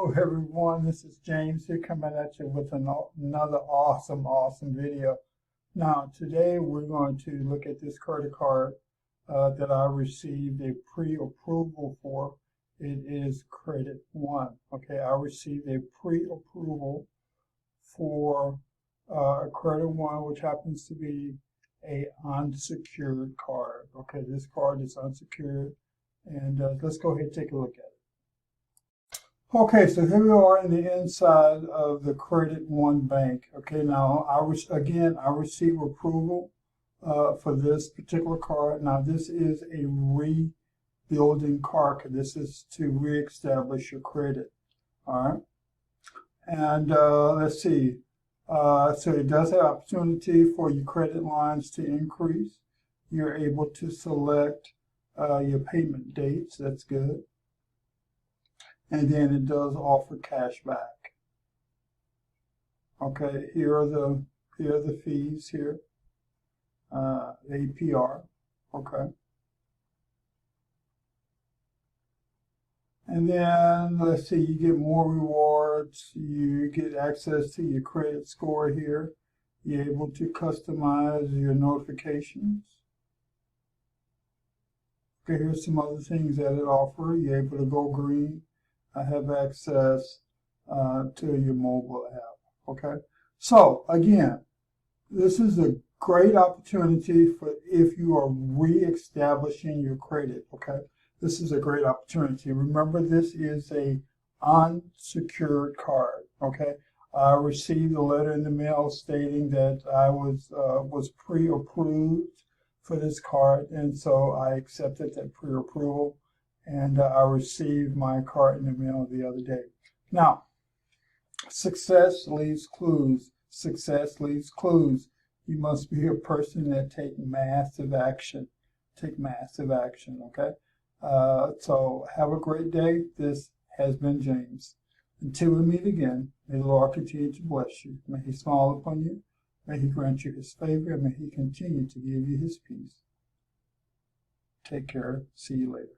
Hello everyone, this is James here coming at you with another awesome video. Now today we're going to look at this credit card that I received a pre-approval for. It is Credit One. Okay, I received a pre-approval for Credit One, which happens to be a unsecured card. Okay, this card is unsecured, and let's go ahead and take a look at it. Okay, so here we are in the inside of the Credit One Bank. Okay, now I received approval for this particular card. Now this is a rebuilding card. This is to reestablish your credit. All right, and let's see. So it does have opportunity for your credit lines to increase. You're able to select your payment dates. That's good. And then it does offer cash back. Okay, here are the fees here. APR. Okay. And then let's see, you get more rewards. You get access to your credit score here. You're able to customize your notifications. Okay, here's some other things that it offers. You're able to go green. I have access to your mobile app. Okay, so again, this is a great opportunity for if you are re-establishing your credit. Okay, this is a great opportunity. Remember, this is a unsecured card. Okay, I received a letter in the mail stating that I was pre-approved for this card, and so I accepted that pre-approval. And I received my card in the mail the other day. Now, success leaves clues. Success leaves clues. You must be a person that take massive action. Take massive action, okay? So have a great day. This has been James. Until we meet again, may the Lord continue to bless you. May He smile upon you. May He grant you His favor. And may He continue to give you His peace. Take care. See you later.